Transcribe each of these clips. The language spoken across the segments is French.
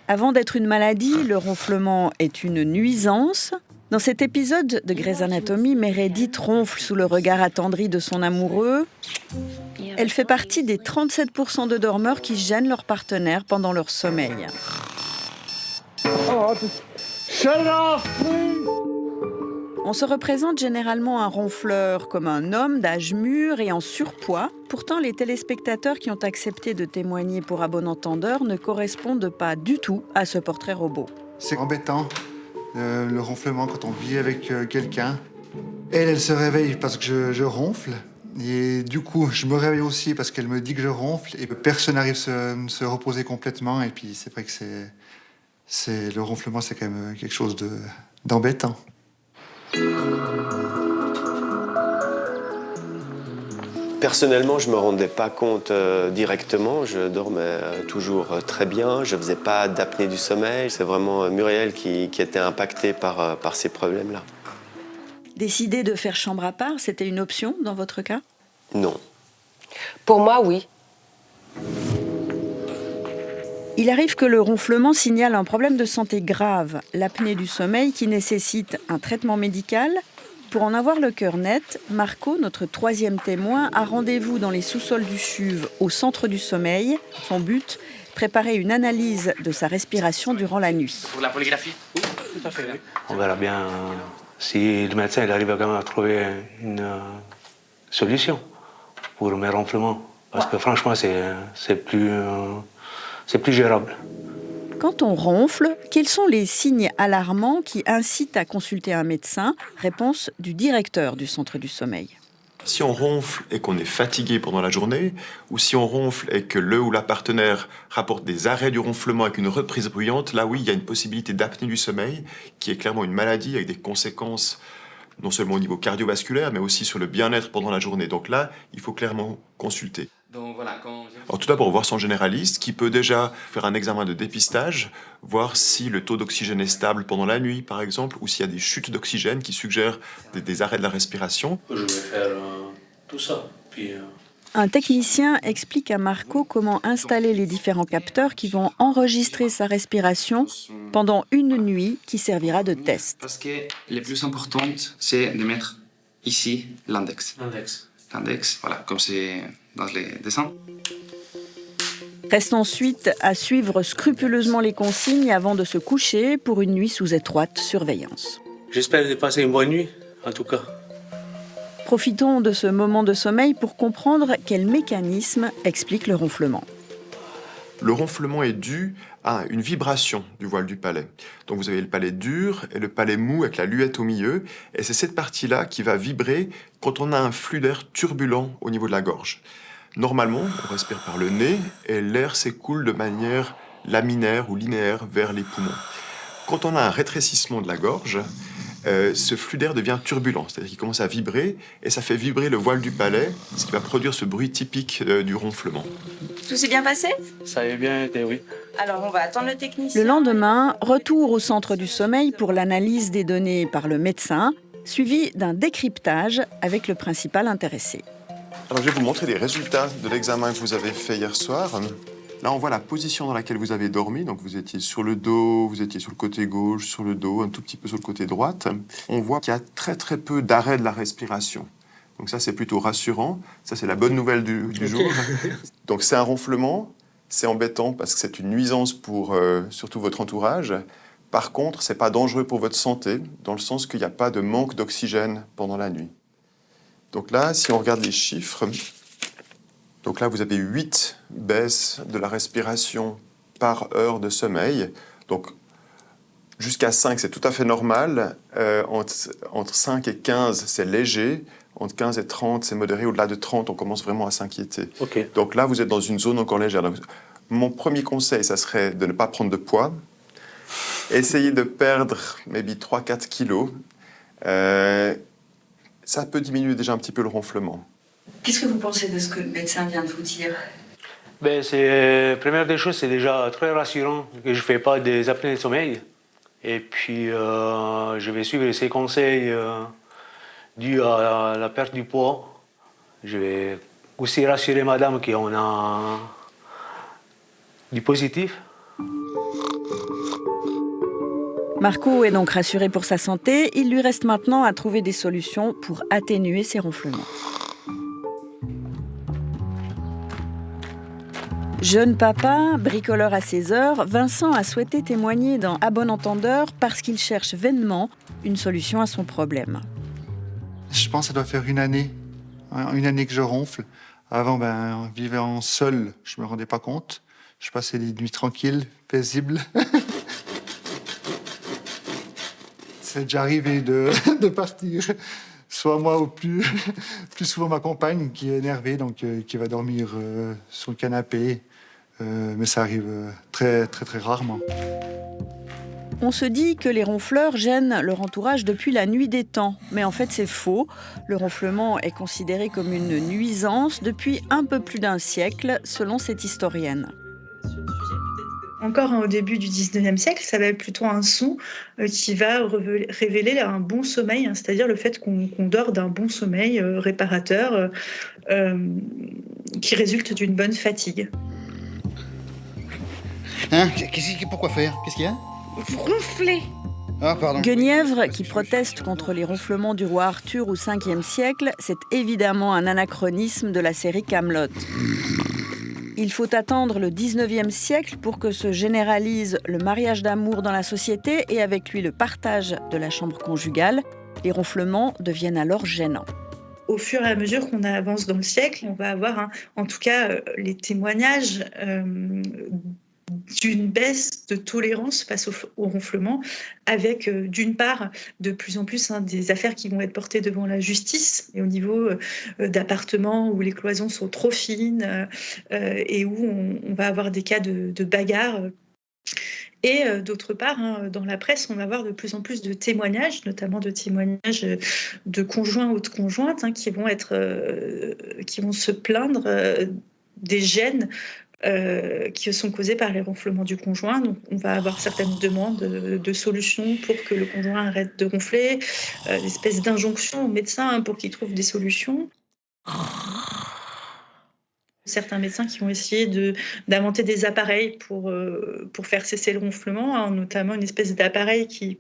Avant d'être une maladie, le ronflement est une nuisance. Dans cet épisode de Grey's Anatomy, Meredith ronfle sous le regard attendri de son amoureux. Elle fait partie des 37% de dormeurs qui gênent leur partenaire pendant leur sommeil. On se représente généralement un ronfleur comme un homme d'âge mûr et en surpoids. Pourtant, les téléspectateurs qui ont accepté de témoigner pour À bon entendeur ne correspondent pas du tout à ce portrait robot. C'est embêtant, le ronflement quand on vit avec quelqu'un. Elle se réveille parce que je ronfle. Et du coup, je me réveille aussi parce qu'elle me dit que je ronfle. Et personne n'arrive à se reposer complètement. Et puis, c'est vrai que le ronflement, c'est quand même quelque chose d'embêtant. Personnellement, je ne me rendais pas compte directement. Je dormais toujours très bien. Je ne faisais pas d'apnée du sommeil. C'est vraiment Muriel qui était impactée par ces problèmes-là. Décider de faire chambre à part, c'était une option dans votre cas ? Non. Pour moi, oui. Il arrive que le ronflement signale un problème de santé grave, l'apnée du sommeil qui nécessite un traitement médical. Pour en avoir le cœur net, Marco, notre troisième témoin, a rendez-vous dans les sous-sols du CHUV, au centre du sommeil. Son but, préparer une analyse de sa respiration durant la nuit. Pour la polygraphie ? Oui, tout à fait. Oui. On verra bien si le médecin il arrive quand même à trouver une solution pour mes ronflements. Parce que franchement, c'est plus gérable. Quand on ronfle, quels sont les signes alarmants qui incitent à consulter un médecin ? Réponse du directeur du centre du sommeil. Si on ronfle et qu'on est fatigué pendant la journée, ou si on ronfle et que le ou la partenaire rapporte des arrêts du ronflement avec une reprise bruyante, là oui, il y a une possibilité d'apnée du sommeil, qui est clairement une maladie avec des conséquences non seulement au niveau cardiovasculaire, mais aussi sur le bien-être pendant la journée. Donc là, il faut clairement consulter. Donc voilà, Alors tout d'abord, voir son généraliste qui peut déjà faire un examen de dépistage, voir si le taux d'oxygène est stable pendant la nuit, par exemple, ou s'il y a des chutes d'oxygène qui suggèrent des arrêts de la respiration. Je vais faire tout ça. Puis, Un technicien explique à Marco comment installer les différents capteurs qui vont enregistrer sa respiration pendant une nuit qui servira de test. Parce que le plus important, c'est de mettre ici l'index. L'index, voilà, comme c'est dans les dessins. Reste ensuite à suivre scrupuleusement les consignes avant de se coucher pour une nuit sous étroite surveillance. j'espère de passer une bonne nuit, en tout cas. Profitons de ce moment de sommeil pour comprendre quel mécanisme explique le ronflement. Le ronflement est dû à une vibration du voile du palais. Donc vous avez le palais dur et le palais mou avec la luette au milieu. Et c'est cette partie-là qui va vibrer quand on a un flux d'air turbulent au niveau de la gorge. Normalement, on respire par le nez et l'air s'écoule de manière laminaire ou linéaire vers les poumons. Quand on a un rétrécissement de la gorge, ce flux d'air devient turbulent, c'est-à-dire qu'il commence à vibrer et ça fait vibrer le voile du palais, ce qui va produire ce bruit typique du ronflement. Tout s'est bien passé ? Ça a bien été, oui. Alors, on va attendre le technicien. Le lendemain, retour au centre du sommeil pour l'analyse des données par le médecin, suivi d'un décryptage avec le principal intéressé. Alors je vais vous montrer les résultats de l'examen que vous avez fait hier soir. Là, on voit la position dans laquelle vous avez dormi. Donc, vous étiez sur le dos, vous étiez sur le côté gauche, sur le dos, un tout petit peu sur le côté droite. On voit qu'il y a très, très peu d'arrêt de la respiration. Donc ça, c'est plutôt rassurant. Ça, c'est la bonne nouvelle du jour. Donc, c'est un ronflement. C'est embêtant parce que c'est une nuisance pour surtout votre entourage. Par contre, c'est pas dangereux pour votre santé, dans le sens qu'il n'y a pas de manque d'oxygène pendant la nuit. Donc là, si on regarde les chiffres... Donc là, vous avez 8 baisses de la respiration par heure de sommeil. Donc, jusqu'à 5, c'est tout à fait normal. Entre 5 et 15, c'est léger. Entre 15 et 30, c'est modéré. Au-delà de 30, on commence vraiment à s'inquiéter. Okay. Donc là, vous êtes dans une zone encore légère. Donc, mon premier conseil, ça serait de ne pas prendre de poids. Essayez de perdre, maybe 3-4 kilos. Ça peut diminuer déjà un petit peu le ronflement. Qu'est-ce que vous pensez de ce que le médecin vient de vous dire ? Première des choses, c'est déjà très rassurant que je ne fais pas des apnées de sommeil. Et puis, je vais suivre ses conseils dus à la perte du poids. Je vais aussi rassurer madame qu'on a du positif. Marco est donc rassuré pour sa santé. Il lui reste maintenant à trouver des solutions pour atténuer ses ronflements. Jeune papa, bricoleur à ses heures, Vincent a souhaité témoigner dans À bon entendeur parce qu'il cherche vainement une solution à son problème. Je pense que ça doit faire une année que je ronfle. Avant, vivant seul, je me rendais pas compte. Je passais des nuits tranquilles, paisibles. C'est déjà arrivé de partir. Soit moi ou plus souvent ma compagne qui est énervée, donc qui va dormir sur le canapé. Mais ça arrive très, très, très rarement. On se dit que les ronfleurs gênent leur entourage depuis la nuit des temps. Mais en fait, c'est faux. Le ronflement est considéré comme une nuisance depuis un peu plus d'un siècle, selon cette historienne. Encore au début du 19e siècle, ça va être plutôt un son qui va révéler un bon sommeil, c'est-à-dire le fait qu'on dort d'un bon sommeil réparateur qui résulte d'une bonne fatigue. Pourquoi faire? Qu'est-ce qu'il y a? Vous ronflez. Ah, pardon. Guenièvre, qui proteste contre les ronflements du roi Arthur au 5e siècle, c'est évidemment un anachronisme de la série Kaamelott. Il faut attendre le 19e siècle pour que se généralise le mariage d'amour dans la société et avec lui le partage de la chambre conjugale. Les ronflements deviennent alors gênants. Au fur et à mesure qu'on avance dans le siècle, on va avoir, en tout cas, les témoignages d'une baisse de tolérance face au ronflement, avec d'une part de plus en plus des affaires qui vont être portées devant la justice et au niveau d'appartements où les cloisons sont trop fines et où on va avoir des cas de bagarres. Et d'autre part, dans la presse, on va avoir de plus en plus de témoignages, notamment de témoignages de conjoints ou de conjointes qui vont se plaindre des gênes qui sont causés par les ronflements du conjoint. Donc, on va avoir certaines demandes de solutions pour que le conjoint arrête de ronfler, des espèces d'injonctions aux médecins pour qu'ils trouvent des solutions. Certains médecins qui vont essayer d'inventer des appareils pour faire cesser le ronflement, notamment une espèce d'appareil qui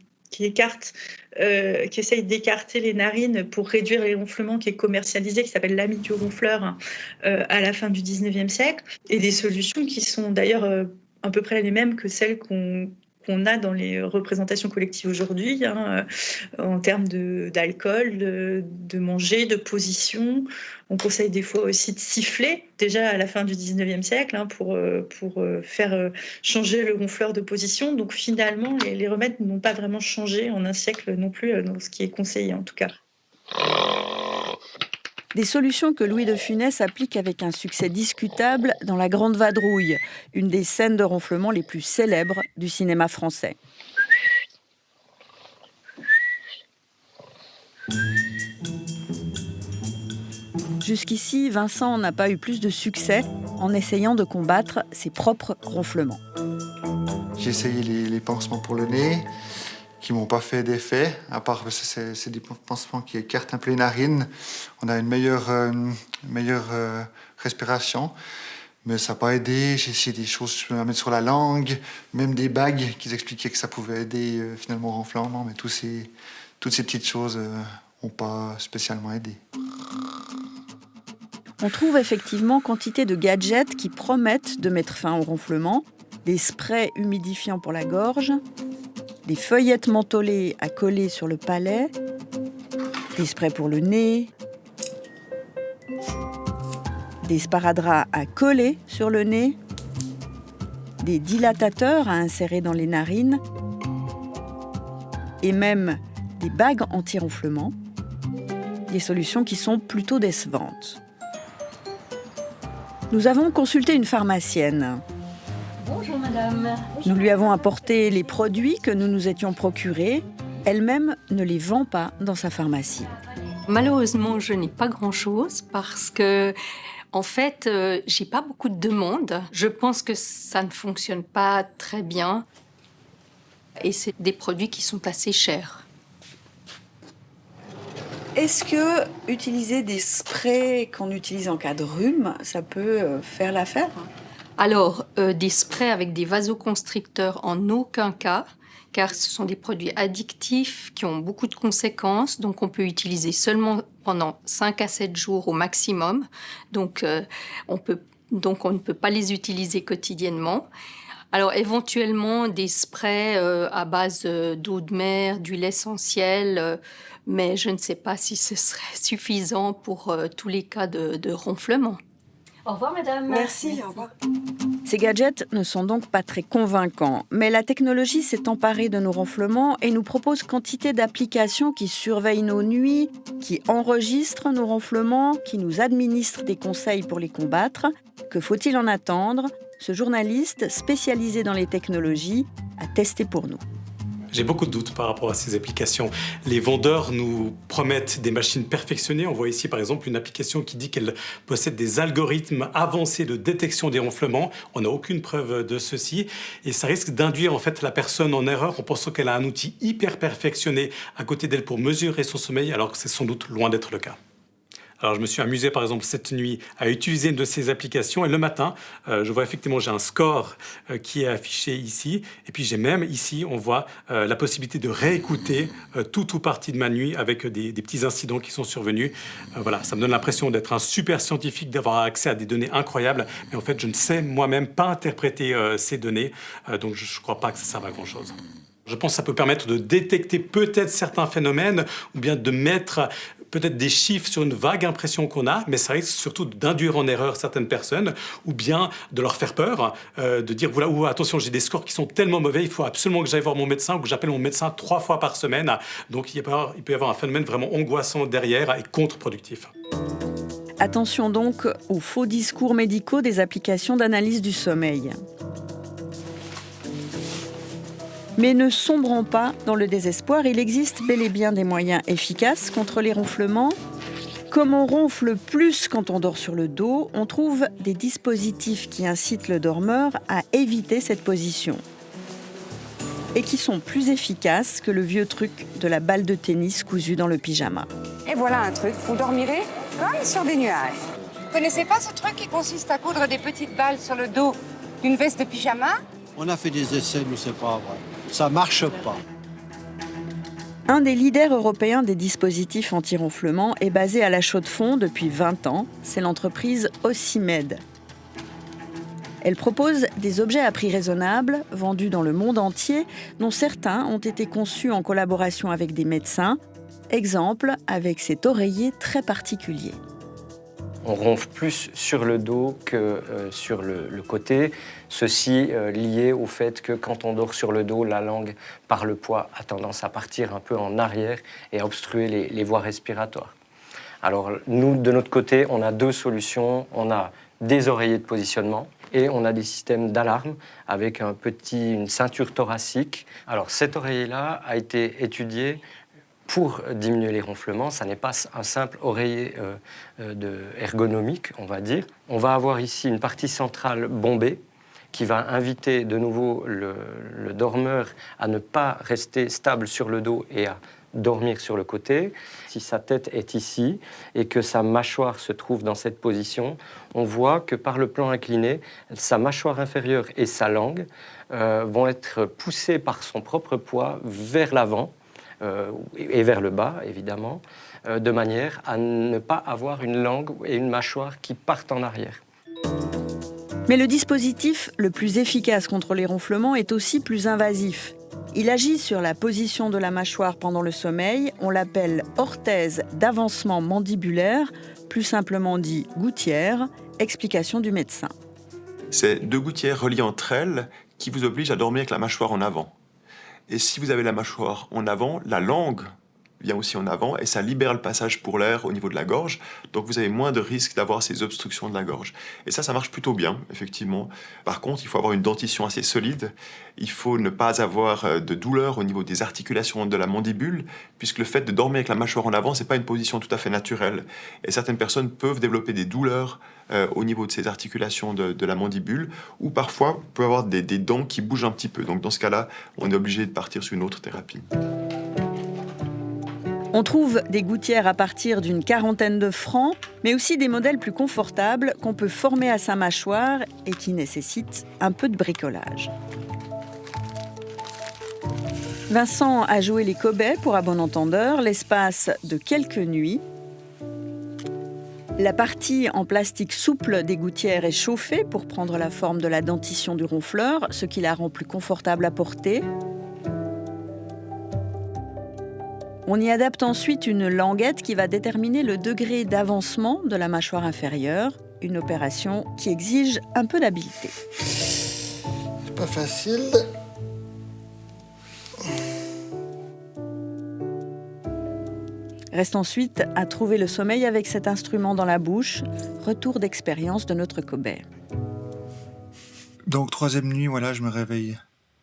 essaye d'écarter les narines pour réduire les ronflements, qui est commercialisé, qui s'appelle l'ami du ronfleur à la fin du 19e siècle, et des solutions qui sont d'ailleurs à peu près les mêmes que celles qu'on a dans les représentations collectives aujourd'hui, en termes d'alcool, de manger, de position. On conseille des fois aussi de siffler, déjà à la fin du 19e siècle, pour faire changer le ronfleur de position. Donc finalement, les remèdes n'ont pas vraiment changé en un siècle non plus, dans ce qui est conseillé en tout cas. Des solutions que Louis de Funès applique avec un succès discutable dans La Grande Vadrouille, une des scènes de ronflement les plus célèbres du cinéma français. Jusqu'ici, Vincent n'a pas eu plus de succès en essayant de combattre ses propres ronflements. J'ai essayé les pansements pour le nez, qui m'ont pas fait d'effet, à part que c'est des pansements qui écartent un peu les narines. On a une meilleure respiration, mais ça n'a pas aidé. J'ai essayé des choses à mettre sur la langue, même des bagues qui expliquaient que ça pouvait aider finalement au ronflement, mais toutes ces petites choses n'ont pas spécialement aidé. On trouve effectivement quantité de gadgets qui promettent de mettre fin au ronflement, des sprays humidifiants pour la gorge, des feuillettes mentholées à coller sur le palais, des sprays pour le nez, des sparadraps à coller sur le nez, des dilatateurs à insérer dans les narines et même des bagues anti-ronflement, des solutions qui sont plutôt décevantes. Nous avons consulté une pharmacienne. Bonjour madame. Nous lui avons apporté les produits que nous nous étions procurés. Elle-même ne les vend pas dans sa pharmacie. Malheureusement, je n'ai pas grand-chose parce que, en fait, j'ai pas beaucoup de demandes. Je pense que ça ne fonctionne pas très bien. Et c'est des produits qui sont assez chers. Est-ce que utiliser des sprays qu'on utilise en cas de rhume, ça peut faire l'affaire ? Alors, des sprays avec des vasoconstricteurs en aucun cas, car ce sont des produits addictifs qui ont beaucoup de conséquences. Donc, on peut utiliser seulement pendant 5 à 7 jours au maximum. Donc, on ne peut pas les utiliser quotidiennement. Alors, éventuellement, des sprays à base d'eau de mer, d'huile essentielle, mais je ne sais pas si ce serait suffisant pour tous les cas de ronflement. Au revoir, madame. Merci, au revoir. Ces gadgets ne sont donc pas très convaincants, mais la technologie s'est emparée de nos ronflements et nous propose quantité d'applications qui surveillent nos nuits, qui enregistrent nos ronflements, qui nous administrent des conseils pour les combattre. Que faut-il en attendre ? Ce journaliste, spécialisé dans les technologies, a testé pour nous. J'ai beaucoup de doutes par rapport à ces applications. Les vendeurs nous promettent des machines perfectionnées. On voit ici par exemple une application qui dit qu'elle possède des algorithmes avancés de détection des ronflements. On n'a aucune preuve de ceci et ça risque d'induire en fait la personne en erreur en pensant qu'elle a un outil hyper perfectionné à côté d'elle pour mesurer son sommeil alors que c'est sans doute loin d'être le cas. Alors, je me suis amusé, par exemple, cette nuit à utiliser une de ces applications. Et le matin, je vois effectivement, j'ai un score qui est affiché ici. Et puis, j'ai même ici, on voit la possibilité de réécouter tout ou partie de ma nuit avec des petits incidents qui sont survenus. Voilà, ça me donne l'impression d'être un super scientifique, d'avoir accès à des données incroyables. Mais en fait, je ne sais moi-même pas interpréter ces données. Donc, je ne crois pas que ça serve à grand-chose. Je pense que ça peut permettre de détecter peut-être certains phénomènes ou bien de mettre peut-être des chiffres sur une vague impression qu'on a, mais ça risque surtout d'induire en erreur certaines personnes ou bien de leur faire peur, de dire voilà, attention, j'ai des scores qui sont tellement mauvais, il faut absolument que j'aille voir mon médecin ou que j'appelle mon médecin 3 fois par semaine. Donc il peut y avoir un phénomène vraiment angoissant derrière et contre-productif. Attention donc aux faux discours médicaux des applications d'analyse du sommeil. Mais ne sombrons pas dans le désespoir, il existe bel et bien des moyens efficaces contre les ronflements. Comme on ronfle plus quand on dort sur le dos, on trouve des dispositifs qui incitent le dormeur à éviter cette position. Et qui sont plus efficaces que le vieux truc de la balle de tennis cousue dans le pyjama. Et voilà un truc, vous dormirez comme sur des nuages. Vous connaissez pas ce truc qui consiste à coudre des petites balles sur le dos d'une veste de pyjama ? On a fait des essais, mais c'est pas vrai. Ça marche pas. Un des leaders européens des dispositifs anti-ronflement est basé à La Chaux-de-Fonds depuis 20 ans. C'est l'entreprise Osymed. Elle propose des objets à prix raisonnable, vendus dans le monde entier, dont certains ont été conçus en collaboration avec des médecins. Exemple avec cet oreiller très particulier. On ronfle plus sur le dos que sur le côté. Ceci lié au fait que quand on dort sur le dos, la langue, par le poids, a tendance à partir un peu en arrière et à obstruer les voies respiratoires. Alors nous, de notre côté, on a 2 solutions. On a des oreillers de positionnement et on a des systèmes d'alarme avec une ceinture thoracique. Alors cet oreiller-là a été étudié pour diminuer les ronflements. Ça n'est pas un simple oreiller ergonomique, on va dire. On va avoir ici une partie centrale bombée qui va inviter de nouveau le dormeur à ne pas rester stable sur le dos et à dormir sur le côté. Si sa tête est ici et que sa mâchoire se trouve dans cette position, on voit que par le plan incliné, sa mâchoire inférieure et sa langue vont être poussées par son propre poids vers l'avant, et vers le bas, évidemment, de manière à ne pas avoir une langue et une mâchoire qui partent en arrière. Mais le dispositif le plus efficace contre les ronflements est aussi plus invasif. Il agit sur la position de la mâchoire pendant le sommeil. On l'appelle orthèse d'avancement mandibulaire, plus simplement dit gouttière. Explication du médecin. C'est 2 gouttières reliées entre elles qui vous obligent à dormir avec la mâchoire en avant. Et si vous avez la mâchoire en avant, la langue vient aussi en avant et ça libère le passage pour l'air au niveau de la gorge. Donc vous avez moins de risques d'avoir ces obstructions de la gorge. Et ça marche plutôt bien, effectivement. Par contre, il faut avoir une dentition assez solide. Il faut ne pas avoir de douleur au niveau des articulations de la mandibule, puisque le fait de dormir avec la mâchoire en avant, c'est pas une position tout à fait naturelle. Et certaines personnes peuvent développer des douleurs au niveau de ces articulations de la mandibule, ou parfois, on peut avoir des dents qui bougent un petit peu. Donc dans ce cas-là, on est obligé de partir sur une autre thérapie. On trouve des gouttières à partir d'une 40aine de francs, mais aussi des modèles plus confortables qu'on peut former à sa mâchoire et qui nécessitent un peu de bricolage. Vincent a joué les Kobe pour à bon entendeur l'espace de quelques nuits. La partie en plastique souple des gouttières est chauffée pour prendre la forme de la dentition du ronfleur, ce qui la rend plus confortable à porter. On y adapte ensuite une languette qui va déterminer le degré d'avancement de la mâchoire inférieure, une opération qui exige un peu d'habileté. C'est pas facile. Reste ensuite à trouver le sommeil avec cet instrument dans la bouche. Retour d'expérience de notre Kobe. Donc, 3e nuit, voilà, je me réveille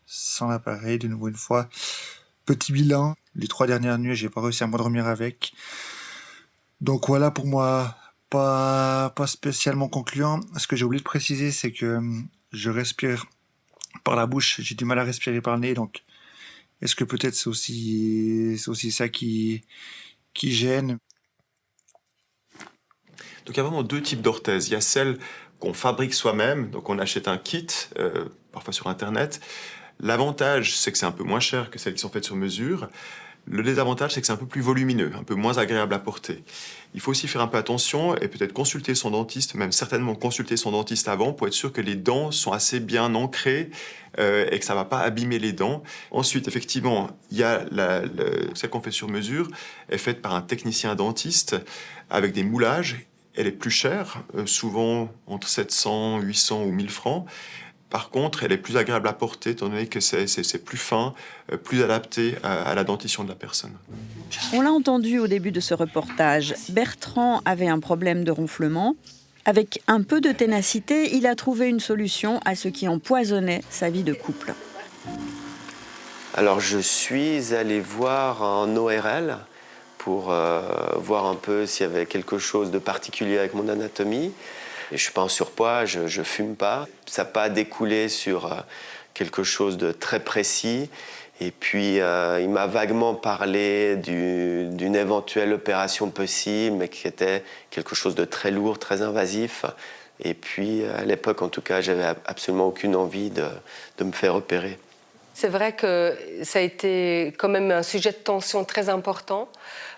sans l'appareil, de nouveau une fois. Petit bilan, les 3 dernières nuits, j'ai pas réussi à m'endormir avec. Donc voilà, pour moi, pas spécialement concluant. Ce que j'ai oublié de préciser, c'est que je respire par la bouche, j'ai du mal à respirer par le nez, donc est-ce que peut-être c'est aussi ça qui gêne? Donc il y a vraiment 2 types d'orthèses. Il y a celles qu'on fabrique soi-même, donc on achète un kit, parfois sur Internet. L'avantage, c'est que c'est un peu moins cher que celles qui sont faites sur mesure. Le désavantage, c'est que c'est un peu plus volumineux, un peu moins agréable à porter. Il faut aussi faire un peu attention et peut-être consulter son dentiste, même certainement consulter son dentiste avant pour être sûr que les dents sont assez bien ancrées et que ça ne va pas abîmer les dents. Ensuite, effectivement, il y a celle qu'on fait sur mesure, est faite par un technicien dentiste avec des moulages. Elle est plus chère, souvent entre 700, 800 ou 1000 francs. Par contre, elle est plus agréable à porter, étant donné que c'est plus fin, plus adapté à la dentition de la personne. On l'a entendu au début de ce reportage, Bertrand avait un problème de ronflement. Avec un peu de ténacité, il a trouvé une solution à ce qui empoisonnait sa vie de couple. Alors je suis allé voir un ORL pour voir un peu s'il y avait quelque chose de particulier avec mon anatomie. Et je ne suis pas en surpoids, je ne fume pas. Ça n'a pas découlé sur quelque chose de très précis. Et puis, il m'a vaguement parlé d'une éventuelle opération possible, mais qui était quelque chose de très lourd, très invasif. Et puis, à l'époque, en tout cas, j'avais absolument aucune envie de me faire opérer. C'est vrai que ça a été quand même un sujet de tension très important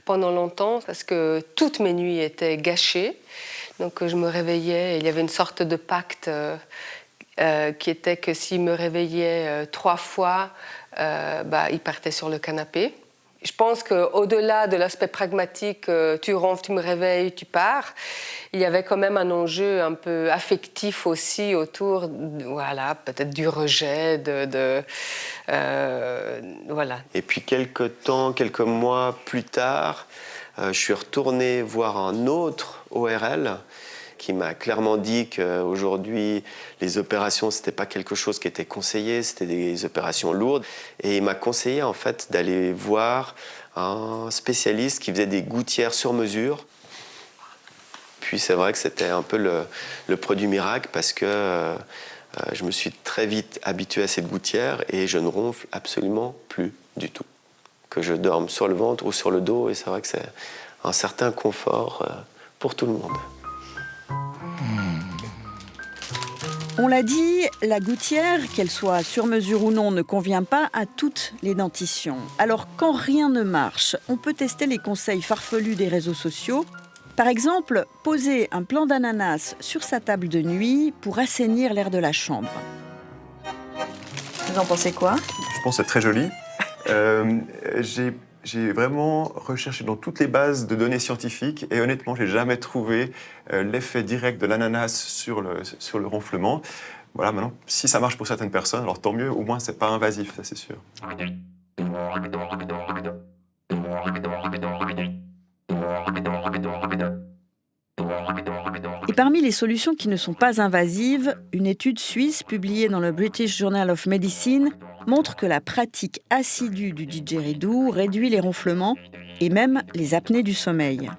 pendant longtemps, parce que toutes mes nuits étaient gâchées. Donc je me réveillais, et il y avait une sorte de pacte qui était que s'il me réveillait 3 fois, il partait sur le canapé. Je pense qu'au-delà de l'aspect pragmatique, tu ronfles, tu me réveilles, tu pars, il y avait quand même un enjeu un peu affectif aussi autour, voilà, peut-être du rejet, voilà. Et puis quelques mois plus tard, je suis retourné voir un autre ORL qui m'a clairement dit qu'aujourd'hui, les opérations, ce n'était pas quelque chose qui était conseillé, c'était des opérations lourdes. Et il m'a conseillé en fait d'aller voir un spécialiste qui faisait des gouttières sur mesure. Puis c'est vrai que c'était un peu le produit miracle parce que je me suis très vite habitué à cette gouttière et je ne ronfle absolument plus du tout. Que je dorme sur le ventre ou sur le dos, et c'est vrai que c'est un certain confort pour tout le monde. On l'a dit, la gouttière, qu'elle soit sur mesure ou non, ne convient pas à toutes les dentitions. Alors quand rien ne marche, on peut tester les conseils farfelus des réseaux sociaux. Par exemple, poser un plant d'ananas sur sa table de nuit pour assainir l'air de la chambre. Vous en pensez quoi? Je pense que c'est très joli. J'ai vraiment recherché dans toutes les bases de données scientifiques et honnêtement, je n'ai jamais trouvé l'effet direct de l'ananas sur le ronflement. Voilà, maintenant, si ça marche pour certaines personnes, alors tant mieux, au moins c'est pas invasif, ça c'est sûr. Et parmi les solutions qui ne sont pas invasives, une étude suisse publiée dans le British Journal of Medicine montre que la pratique assidue du didgeridoo réduit les ronflements et même les apnées du sommeil.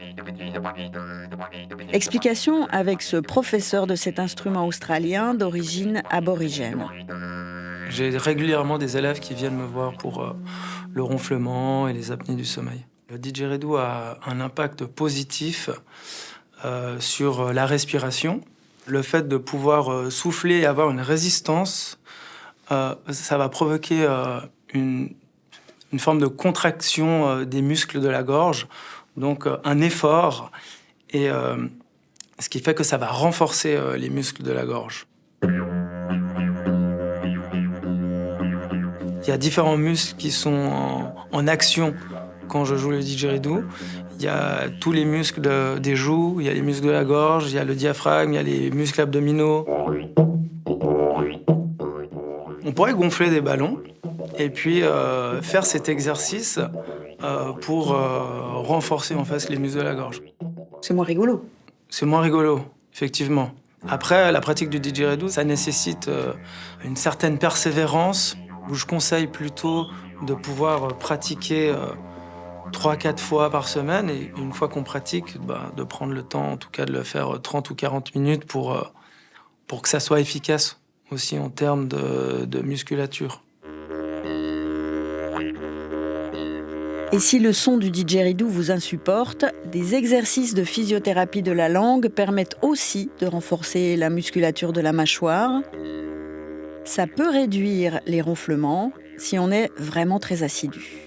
Explication avec ce professeur de cet instrument australien d'origine aborigène. J'ai régulièrement des élèves qui viennent me voir pour le ronflement et les apnées du sommeil. Le didgeridoo a un impact positif sur la respiration. Le fait de pouvoir souffler et avoir une résistance, ça va provoquer une forme de contraction des muscles de la gorge, donc un effort, et ce qui fait que ça va renforcer les muscles de la gorge. Il y a différents muscles qui sont en action quand je joue le didgeridoo. Il y a tous les muscles des joues, il y a les muscles de la gorge, il y a le diaphragme, il y a les muscles abdominaux. On pourrait gonfler des ballons et puis faire cet exercice pour renforcer en fait les muscles de la gorge. C'est moins rigolo. C'est moins rigolo, effectivement. Après, la pratique du didgeridoo, ça nécessite une certaine persévérance, où je conseille plutôt de pouvoir pratiquer 3-4 fois par semaine, et une fois qu'on pratique, de prendre le temps, en tout cas de le faire 30 ou 40 minutes pour que ça soit efficace aussi en termes de musculature. Et si le son du didgeridoo vous insupporte, des exercices de physiothérapie de la langue permettent aussi de renforcer la musculature de la mâchoire. Ça peut réduire les ronflements si on est vraiment très assidu.